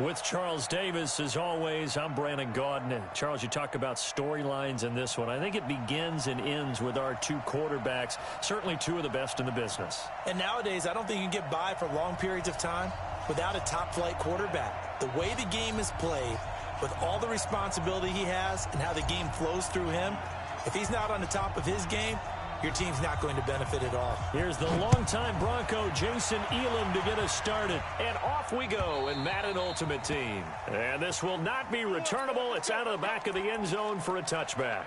With Charles Davis, as always, I'm Brandon Gaudin. And Charles, you talk about storylines in this one. I think it begins and ends with our two quarterbacks, certainly two of the best in the business. And nowadays, I don't think you can get by for long periods of time without a top-flight quarterback. The way the game is played, with all the responsibility he has and how the game flows through him, if he's not on the top of his game, your team's not going to benefit at all. Here's the longtime Bronco, Jason Elam, to get us started. And off we go in Madden Ultimate Team. And this will not be returnable. It's out of the back of the end zone for a touchback.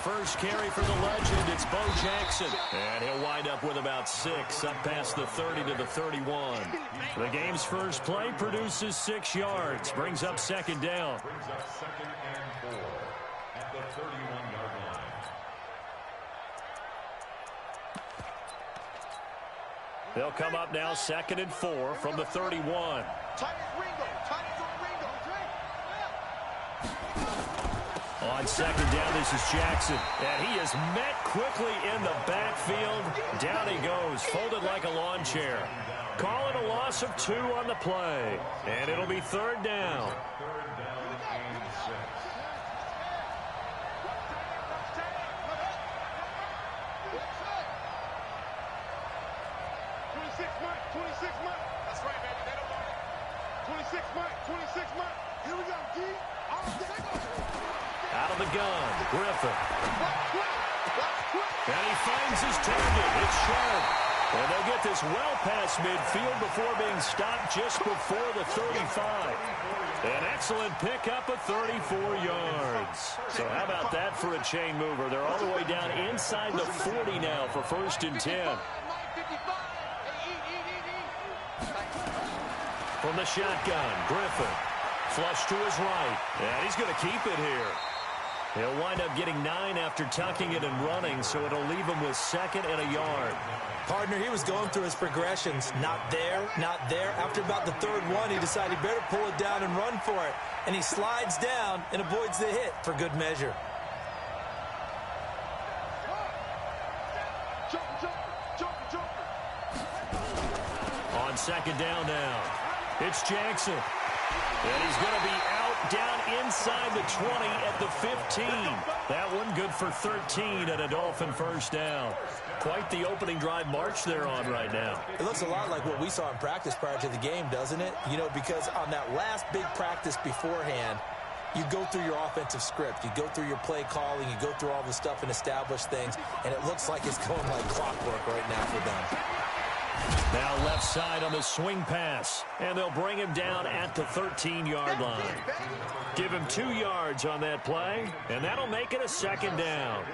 First carry for the legend, it's Bo Jackson. And he'll wind up with about 6, up past the 30 to the 31. The game's first play produces 6 yards, brings up second down. Brings up second and 4 at the 31-yard line. They'll come up now second and 4 from the 31. On second down, this is Jackson. And he is met quickly in the backfield. Down he goes, folded like a lawn chair. Call it a loss of 2 on the play. And it'll be third down. Out of the gun, Griffin. And he finds his target. It's Sharp. And they'll get this well past midfield before being stopped just before the 35. An excellent pickup of 34 yards. So how about that for a chain mover? They're all the way down inside the 40 now for first and 10. From the shotgun, Griffin. Flush to his right. And he's going to keep it here. He'll wind up getting 9 after tucking it and running, so it'll leave him with second and a yard. Partner, he was going through his progressions. Not there, not there. After about the third one, he decided he better pull it down and run for it. And he slides down and avoids the hit for good measure. On second down now, it's Jackson. And he's going to be out down inside the 20 at the 15. That one good for 13 and a Dolphin first down. Quite the opening drive march they're on right now. It looks a lot like what we saw in practice prior to the game, doesn't it? You know, because on that last big practice beforehand, you go through your offensive script. You go through your play calling. You go through all the stuff and establish things. And it looks like it's going like clockwork right now for them. Now left side on the swing pass. And they'll bring him down at the 13-yard line. Give him 2 yards on that play. And that'll make it a second down.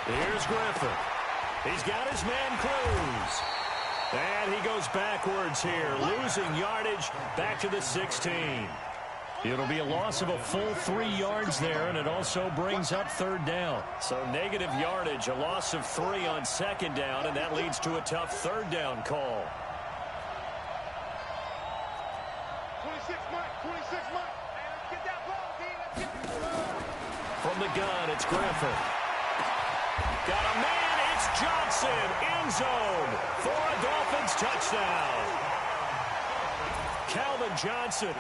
Here's Griffin. He's got his man Cruz. And he goes backwards here, losing yardage back to the 16. It'll be a loss of a full 3 yards there, and it also brings up third down. So negative yardage, a loss of 3 on second down, and that leads to a tough third down call. 26 Mike. Get that ball, From the gun, it's Griffin. Got a man, it's Johnson, end zone for a Dolphins touchdown. Calvin Johnson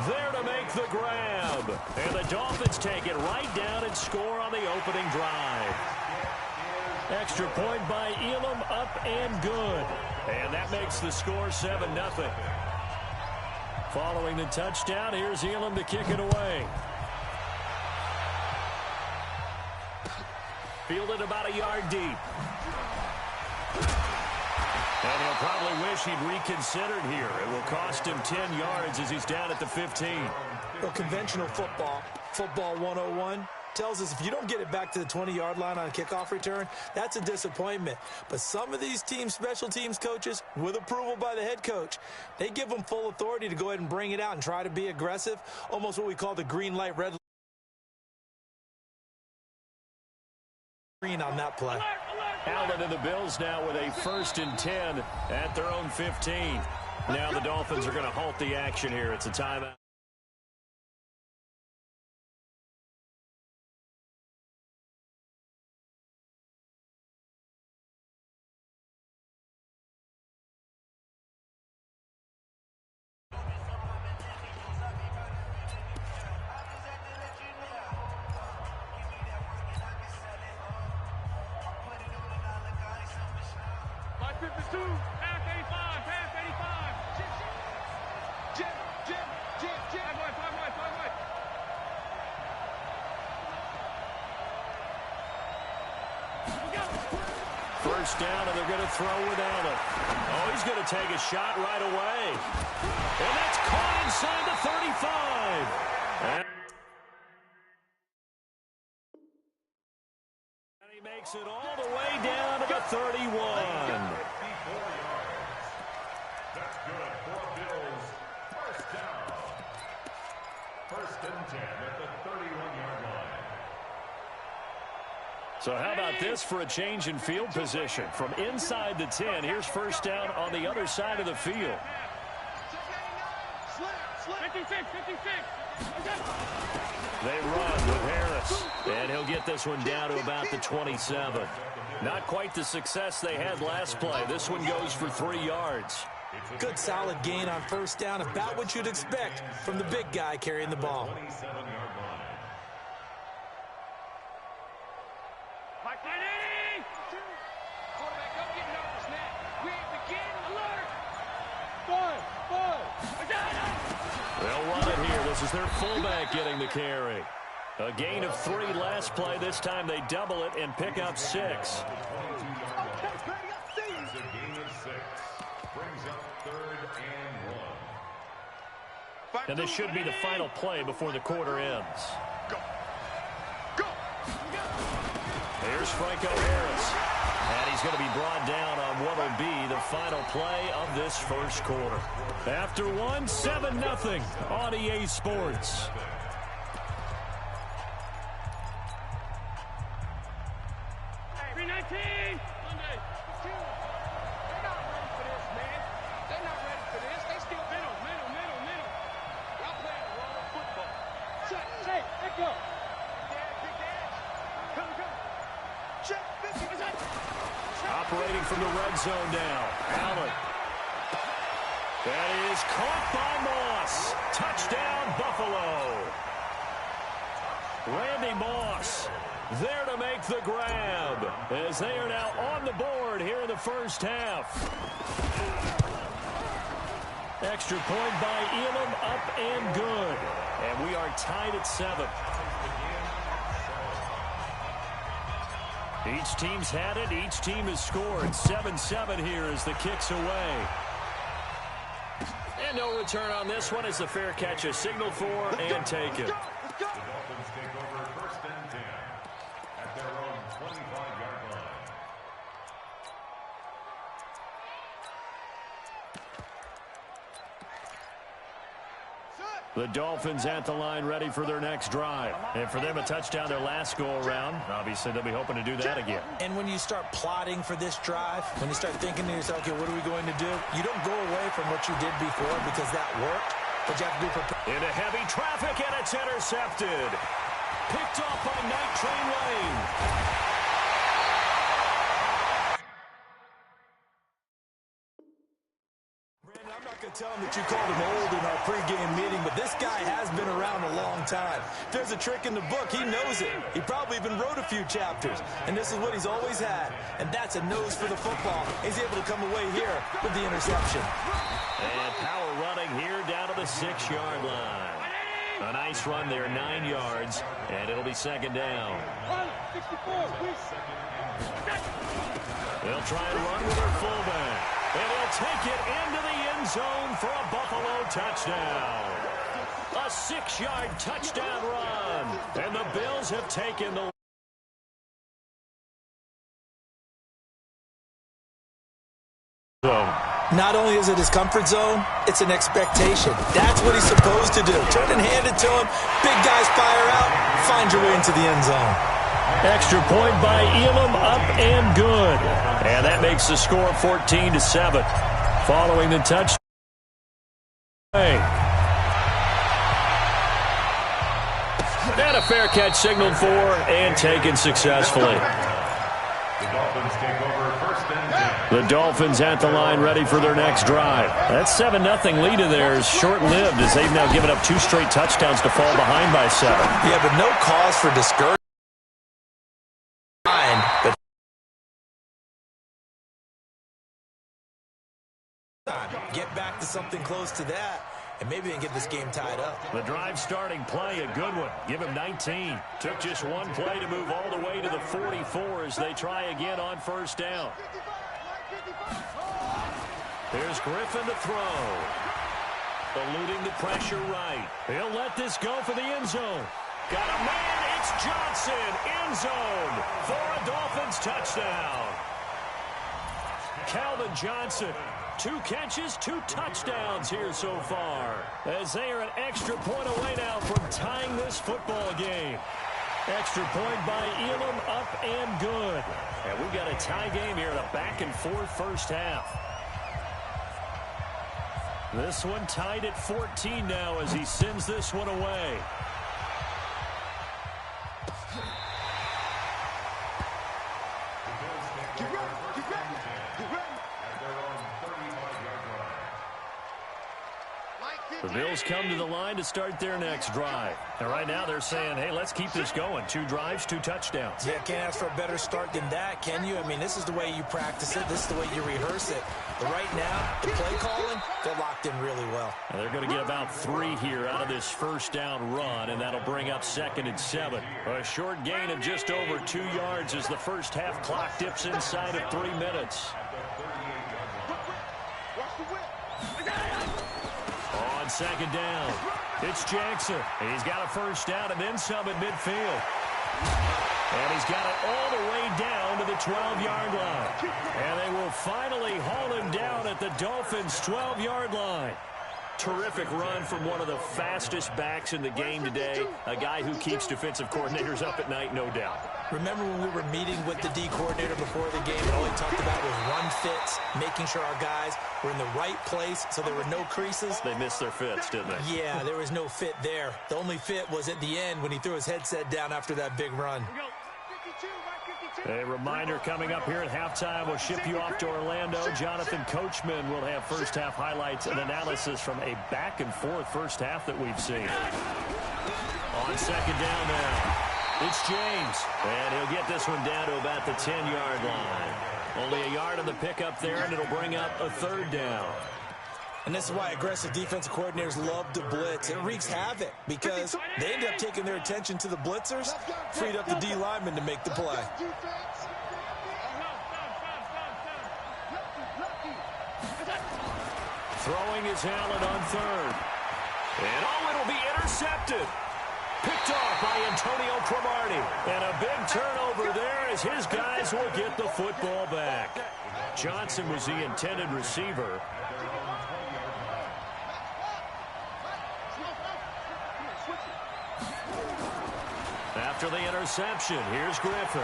there to make the grab. And the Dolphins take it right down and score on the opening drive. Extra point by Elam, up and good. And that makes the score 7-0. Following the touchdown, here's Elam to kick it away. Fielded about a yard deep. And he'll probably wish he'd reconsidered here. It will cost him 10 yards as he's down at the 15. Well, conventional football 101, tells us if you don't get it back to the 20-yard line on a kickoff return, that's a disappointment. But some of these special teams coaches, with approval by the head coach, they give them full authority to go ahead and bring it out and try to be aggressive, almost what we call the green light, red light. On that play. Allen and the Bills now with a 1st and 10 at their own 15. Now the Dolphins are going to halt the action here. It's a timeout. First down, and they're going to throw with Allen. Oh, he's going to take a shot right away. And that's caught inside the 35. And he makes it all the way down to the 31. That's good for Bills. First down. 1st and 10 at the 31-yard line. So how about this for a change in field position? From inside the 10, here's first down on the other side of the field. 56. They run with Harris, and he'll get this one down to about the 27. Not quite the success they had last play. This one goes for 3 yards. Good solid gain on first down, about what you'd expect from the big guy carrying the ball. 27-yard line. They'll run it here. This is their fullback getting the carry. A gain of 3 last play. This time they double it and pick up 6. That's a gain of 6. Brings up 3rd and 1. And this should be the final play before the quarter ends. Here's Franco Harris. And he's going to be brought down on what will be the final play of this first quarter. After 7-0 on EA Sports. Operating from the red zone now. Allen. That is caught by Moss. Touchdown, Buffalo. Randy Moss there to make the grab as they are now on the board here in the first half. Extra point by Elam, up and good. And we are tied at 7. Each team's had it. Each team has scored. 7-7 here as the kick's away. And no return on this one as the fair catch is signaled for and taken. The Dolphins take over 1st and 10 at their own 25-yard line. The Dolphins at the line ready for their next drive. And for them, a touchdown their last go-around. Obviously, they'll be hoping to do that again. And when you start plotting for this drive, when you start thinking to yourself, okay, what are we going to do? You don't go away from what you did before because that worked, but you have to be prepared. Into heavy traffic, and it's intercepted. Picked off by Night Train Lane. Tell him that you called him old in our pregame meeting, but this guy has been around a long time. If there's a trick in the book, he knows it. He probably even wrote a few chapters, and this is what he's always had, and that's a nose for the football. He's able to come away here with the interception. And power running here down to the 6-yard line. A nice run there, 9 yards, and it'll be 2nd down. They'll try and run with their fullback. And he'll take it into the end zone for a Buffalo touchdown. A A 6-yard touchdown run. And the Bills have taken the zone. Not only is it his comfort zone, it's an expectation. That's what he's supposed to do. Turn and hand it to him. Big guys fire out. Find your way into the end zone. Extra point by Elam, up and good. And that makes the score 14-7. Following the touchdown. And a fair catch signaled for and taken successfully. The Dolphins take over first and 10. The Dolphins at the line ready for their next drive. That 7-0 lead of theirs short-lived as they've now given up 2 straight touchdowns to fall behind by 7. Yeah, but no cause for discouragement. But get back to something close to that, and maybe they can get this game tied up. The drive starting play, a good one. Give him 19. Took just one play to move all the way to the 44 as they try again on first down. There's Griffin to throw. Eluding the pressure right. He'll let this go for the end zone. Got a man. It's Johnson. End zone for a Dolphins touchdown. Calvin Johnson. 2 catches, 2 touchdowns here so far, as they are an extra point away now from tying this football game. Extra point by Elam, up and good. And we've got a tie game here in a back-and-forth first half. This one tied at 14 now as he sends this one away. The Bills come to the line to start their next drive. And right now they're saying, hey, let's keep this going. 2 drives, 2 touchdowns. Yeah, can't ask for a better start than that, can you? I mean, this is the way you practice it. This is the way you rehearse it. But right now, the play calling, they're locked in really well. And they're going to get about 3 here out of this first down run, and that'll bring up 2nd and 7. A short gain of just over 2 yards as the first half clock dips inside of 3 minutes. On 2nd down, it's Jackson. He's got a first down and then some at midfield. And he's got it all the way down to the 12-yard line. And they will finally haul him down at the Dolphins' 12-yard line. Terrific run from one of the fastest backs in the game today. A guy who keeps defensive coordinators up at night, no doubt. Remember when we were meeting with the D coordinator before the game, and all he talked about was run fits, making sure our guys were in the right place so there were no creases? They missed their fits, didn't they? Yeah, there was no fit there. The only fit was at the end when he threw his headset down after that big run. A reminder coming up here at halftime. We'll ship you off to Orlando. Jonathan Coachman will have first-half highlights and analysis from a back-and-forth first half that we've seen. On 2nd down now, it's James. And he'll get this one down to about the 10-yard line. Only a yard on the pickup there, and it'll bring up a 3rd down. And this is why aggressive defensive coordinators love to blitz. It wreaks havoc because they end up taking their attention to the blitzers, freed up the D lineman to make the play. Throwing is Allen on 3rd. And it'll be intercepted. Picked off by Antonio Cromartie. And a big turnover there as his guys will get the football back. Johnson was the intended receiver. After the interception, here's Griffin.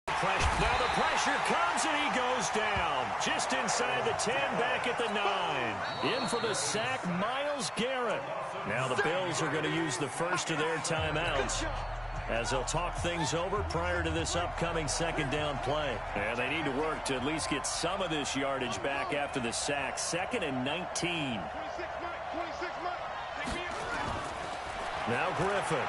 Now the pressure comes and he goes down. Just inside the 10, back at the 9. In for the sack, Myles Garrett. Now the Bills are going to use the first of their timeouts as they'll talk things over prior to this upcoming 2nd down play. And they need to work to at least get some of this yardage back after the sack. 2nd and 19. Now Griffin.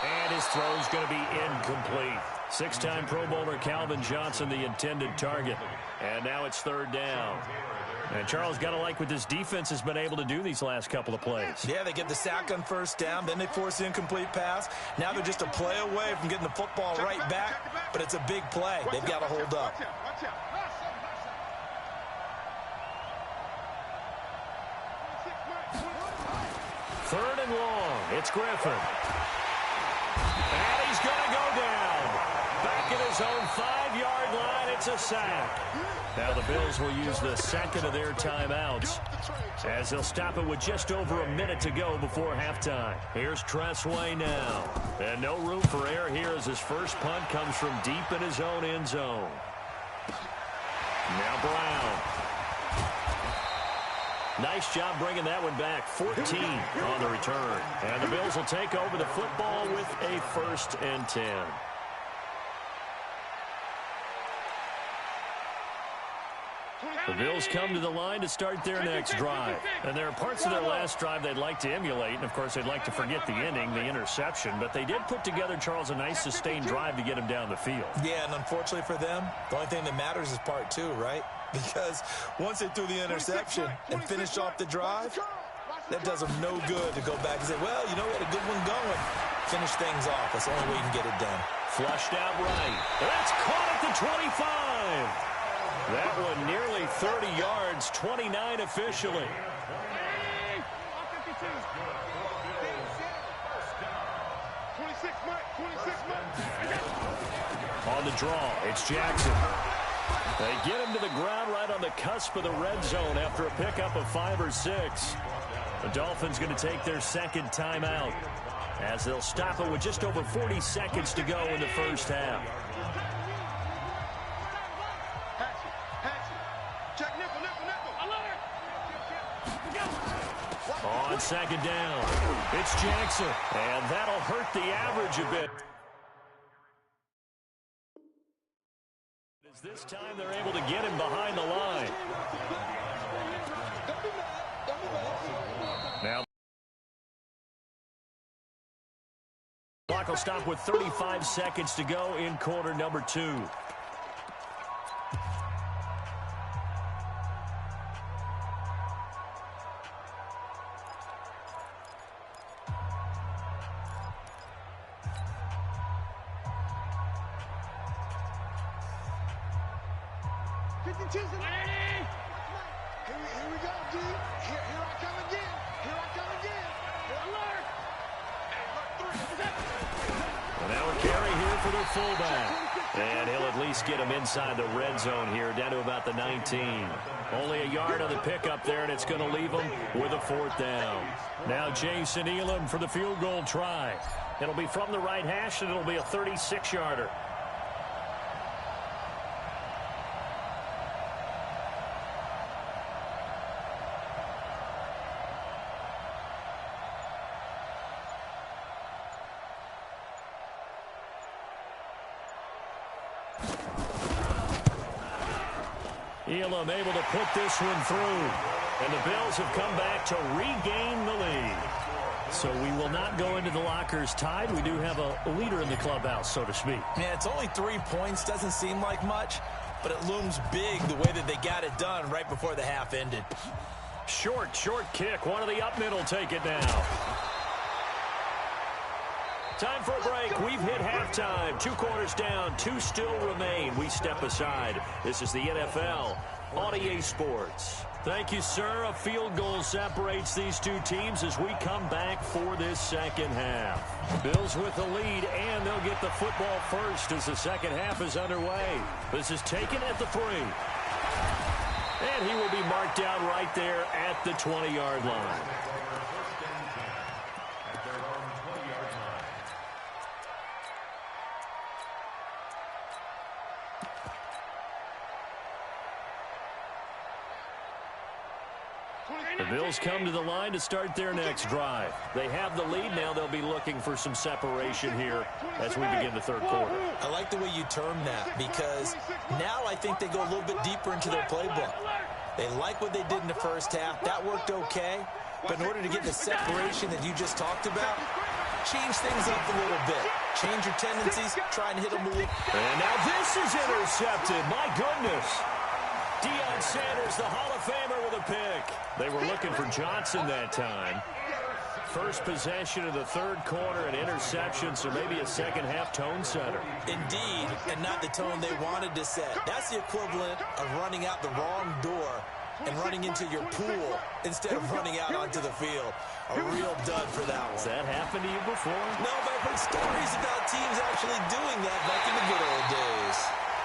And his throw's going to be incomplete. 6-time Pro Bowler Calvin Johnson, the intended target. And now it's 3rd down. And Charles, got to like what this defense has been able to do these last couple of plays. Yeah, they get the sack on 1st down, then they force the incomplete pass. Now they're just a play away from getting the football right back, but it's a big play. They've got to hold up. Third and long. It's Griffin. And he's going to go down. Back at his own 5-yard line. It's a sack. Now the Bills will use the second of their timeouts as they'll stop it with just over a minute to go before halftime. Here's Tressway now. And no room for error here as his first punt comes from deep in his own end zone. Now Brown. Nice job bringing that one back. 14 on the return. And the Bills will take over the football with a 1st and 10. The Bills come to the line to start their next drive. And there are parts of their last drive they'd like to emulate. And, of course, they'd like to forget the ending, the interception. But they did put together, Charles, a nice sustained drive to get him down the field. Yeah, and unfortunately for them, the only thing that matters is part 2, right? Because once they threw the interception and finished off the drive, that does them no good to go back and say, well, you know, we had a good one going. Finish things off. That's the only way you can get it done. Flushed out right. That's caught at the 25. That one nearly 30 yards, 29 officially. On the draw, it's Jackson. They get him to the ground right on the cusp of the red zone after a pickup of 5 or 6. The Dolphins going to take their second timeout as they'll stop it with just over 40 seconds to go in the first half. On second down, it's Jackson, and that'll hurt the average a bit. This time they're able to get him behind the line. Now, the clock will stop with 35 seconds to go in quarter number 2. Here we go, D. Here I come again. Here I come again. Alert! And now a carry here for their fullback. And he'll at least get him inside the red zone here, down to about the 19. Only a yard on the pickup there, and it's going to leave him with a 4th down. Now Jason Elam for the field goal try. It'll be from the right hash, and it'll be a 36-yarder. Elam able to put this one through. And the Bills have come back to regain the lead. So we will not go into the lockers tied. We do have a leader in the clubhouse, so to speak. Yeah, it's only 3 points. Doesn't seem like much, but it looms big the way that they got it done right before the half ended. Short kick. One of the up mid will take it now. Time for a break. We've hit halftime. 2 quarters down. 2 still remain. We step aside. This is the NFL on EA Sports. Thank you, sir. A field goal separates these 2 teams as we come back for this second half. Bills with the lead, and they'll get the football first as the second half is underway. This is taken at the 3. And he will be marked down right there at the 20-yard line. The Bills come to the line to start their next drive. They have the lead. Now they'll be looking for some separation here as we begin the third quarter. I like the way you term that because now I think they go a little bit deeper into their playbook. They like what they did in the first half. That worked okay. But in order to get the separation that you just talked about, change things up a little bit. Change your tendencies. Try and hit them a little. And now this is intercepted. My goodness. Deion Sanders, the Hall of Famer, with a pick. They were looking for Johnson that time. First possession of the third quarter, an interception, so maybe a second-half tone setter. Indeed, and not the tone they wanted to set. That's the equivalent of running out the wrong door and running into your pool instead of running out onto the field. A real dud for that one. Has that happened to you before? No, but I've heard stories about teams actually doing that back in the good old days.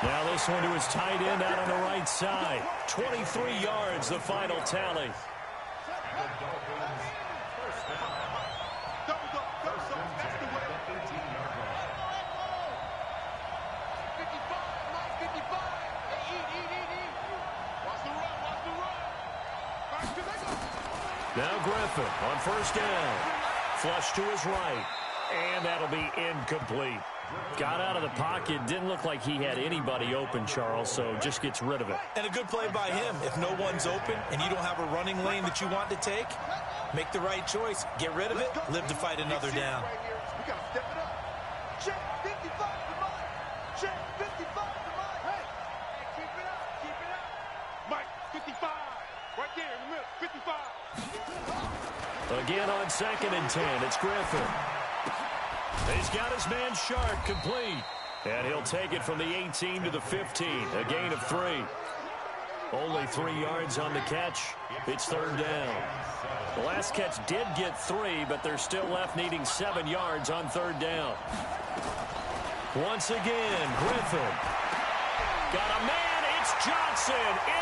Now this one to his tight end out on the right side. 23 yards, the final tally. Now Griffin on first down. Flush to his right. And that'll be incomplete. Got out of the pocket. Didn't look like he had anybody open, Charles, so just gets rid of it. And a good play by him. If no one's open and you don't have a running lane that you want to take, make the right choice. Get rid of it. Live to fight another down. We got to step it up. Check 55 for Mike. Check 55 for Mike. Hey, keep it up. Keep it up. Mike, 55. Right there in the middle. 55. Again on 2nd and 10. It's Griffin. He's got his man Sharp complete. And he'll take it from the 18 to the 15. A gain of 3. Only 3 yards on the catch. It's 3rd down. The last catch did get 3, but they're still left needing 7 yards on 3rd down. Once again, Griffin. Got a man. It's Johnson.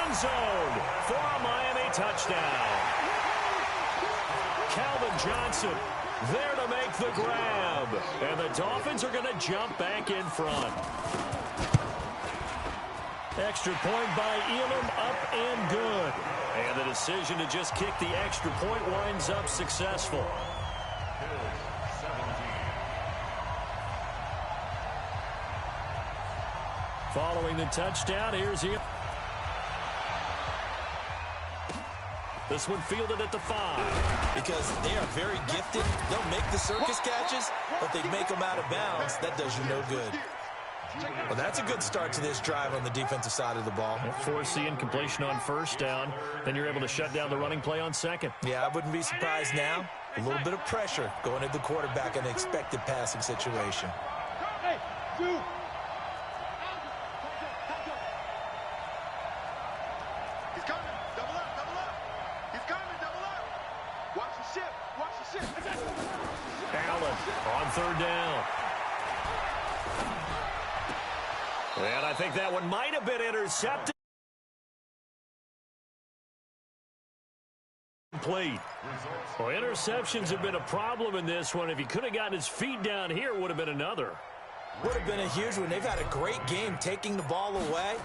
End zone for a Miami touchdown. Calvin Johnson there to make the grab. And the Dolphins are going to jump back in front. Extra point by Elam, up and good. And the decision to just kick the extra point winds up successful. Following the touchdown, here's Elam. This one fielded at the 5. Because they are very gifted. They'll make the circus catches, but they make them out of bounds. That does you no good. Well, that's a good start to this drive on the defensive side of the ball. Force the incompletion on 1st down. Then you're able to shut down the running play on 2nd. Yeah, I wouldn't be surprised now. A little bit of pressure going at the quarterback in an expected passing situation. Hey, you. He's coming. Double up, double up. He's coming, double up. Watch the ship. Watch the ship. Allen on 3rd down. And I think that one might have been intercepted. Complete. Well, interceptions have been a problem in this one. If he could have gotten his feet down here, it would have been another. Would have been a huge one. They've had a great game taking the ball away.